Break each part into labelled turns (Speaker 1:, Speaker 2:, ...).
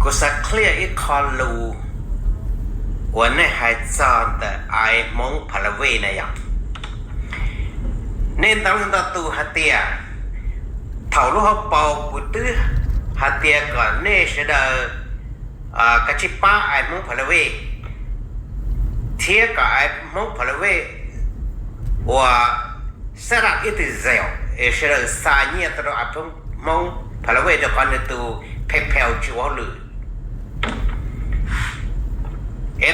Speaker 1: กูสักเคลียอีคอลูวันนี้หายจอนแต่ไอ้มงพลเวนะยังเน้นตั้งแต่ตัวฮัตเตียเท่าลูกเขาเป่ากูตื้อฮัตเตียก่อนเน่เสดกระชิป้าไอ้มงพลเวเทียกับไอ้มงพลเวว่าสระอิติเซลเสดสายเนี่ยตัวไอ้มงพลเวเดี๋ยวก่อนเนี่ยตัวเพลๆชัวร์เลย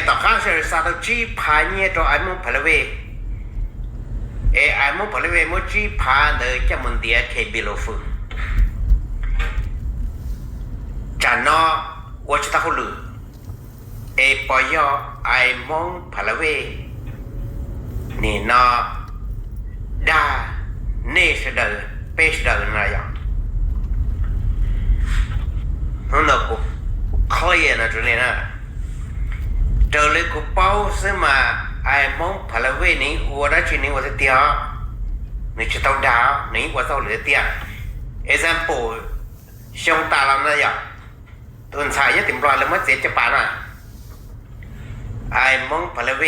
Speaker 1: ต่อข้างเสด็จสาธุจีพานี่ตัวไอ้มุพลเวไอ้มุพลเวมุจีพาเดอจะมันเดียเคบิโลฟุจานอวัชตะฮุลุปอยไอ้มงพลเวนี่นอดาเนสเดอเปสเดอนะยังนั่นก็เคลียร์นะจุดนี้นะเจอเลยกูเป้าเสมาไอ้มงพลเวนี้วัวได้ชินี้วัวเตียนี่จะต้องดาวนี่วัวต้องเหลือเตียexample ชงตาลำนั่นอย่างตัวชายยังติ่มรอยแล้วมันเสียจะปาน่ะไอ้มงพลเว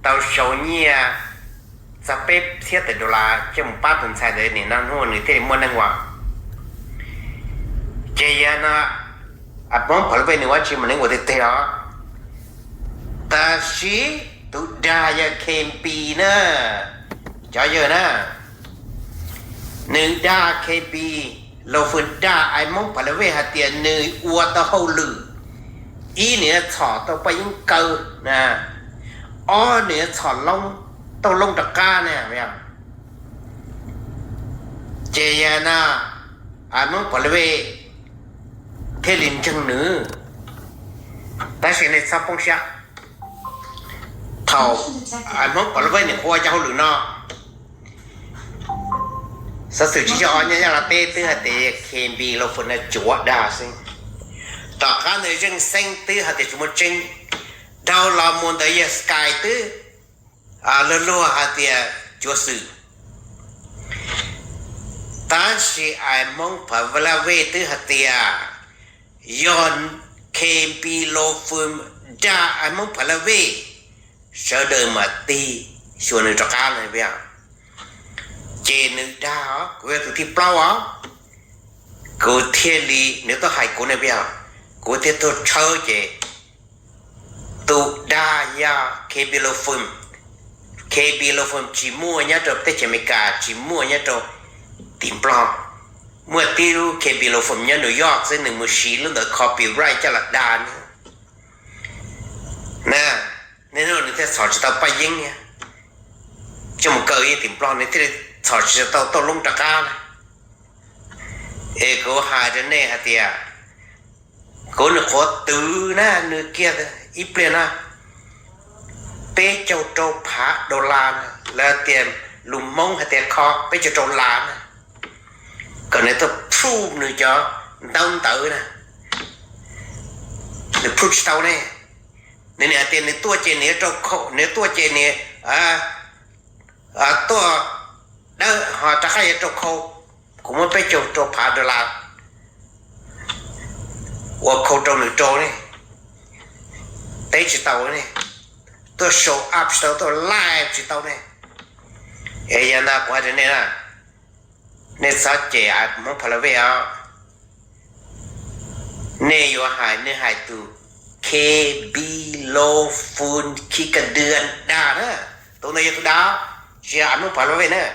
Speaker 1: ตัวโชเนี่ยสเปปเสียแต่ดอลลาร์จะมุ่งป้าตัวชายเลยนี่นั่งหัวนี่ที่มันนั่งว่าเจียนะไอ้มงพลเวนี่ว่าชิมันนี่วัวเตียแต่ชีตุดายาเคมปีนะจะเยอะนะหนึ่งดาเคปีเราฝึกดาไอ้มงพลเวหัดเตียนหนึ่งอวตะหูลืออีเนี่ยถอดตัวไปยังเกินนะอ้อเนี่ยถอดลงต้องลงตะกร้าเนี่ยไม่เอาเจียนะไอ้มงพลเวเทลินจังหนึ่งแต่สิ่งในสัพพงษ์เท่าไอ้มงพลเวเนี่ยหัวจะหูลือเนาะสสุจิจอนเนี่ยเราเต้ตื้อเตะเคมบีเราฝนเนี่ยจั่วด่าสิต่อการเนี่ยยังเซ็งตื้อหัดเตะจุดจริงดาวลามุนเดียสกายตื้อลัวหัดเตะจั่วสื่อตาชีไอ้มงพลเวตื้อหัดเตะย้อนเคมบีเราฝนด่าไอ้มงพลเวเสด็จมาตีชวนในจักรเลยเพียงเจนึกได้เหรอกูตัวที่เปล่าเหรอกูเที่ยลีเนี่ยต้องให้กูเนี่ยเพียงกูเที่ยตัวเช่าเจตุดายาเคบิโลฟุมจิมัวเนี่ยตัวเตจเมกาจิมัวเนี่ยตัวติมปลอมเมื่อตีรู้เคบิโลฟุมเนี่ยนิวยอร์กซึ่งหนึ่งมือชีเรื่องเดอะคอปี้ไรท์จะหลักดานนะนี่นู่นนี่สอนจะต้องไปยิงเนี่ยจะมาเกยติมปลอมนี่ที่สอนจะต้องลงตะการกูหาจะเน่ฮะเตียกูนึกขอตื้อนะนึกเกียร์อีเปลี่ยนนะเป๊ะเจ้าโจผาโดลานแล้วเตียนลุมมงฮะเตียคอเป๊ะเจ้าโจลานก็เนี่ยต้องพูดนึกจ้ะต้องตื้อนะนึกพูดเท่านี้เนี่ยเตียนในตัวเจเนี่ยเจ้าเขาเนี่ยตัวเจเนี่ยตัวเด้อหอจะใครจะจบเขากูไม่ไปจบผ่าดอลลาร์ว่าเขาตรงหรือโจนี่เตะจิตเตานี่ตัวโชว์อัพจิตเตาตัวไลฟ์จิตเตานี่ยันน่ากว่าจะเนี่ยนะเนี่ยสัจเจอมองพลเวอเนี่ยอยู่หายตัวเคบีโลฟูนขี้กระเดือนด่านะตัวนี้ตัวดาวเชียร์มองพลเวเนี่ย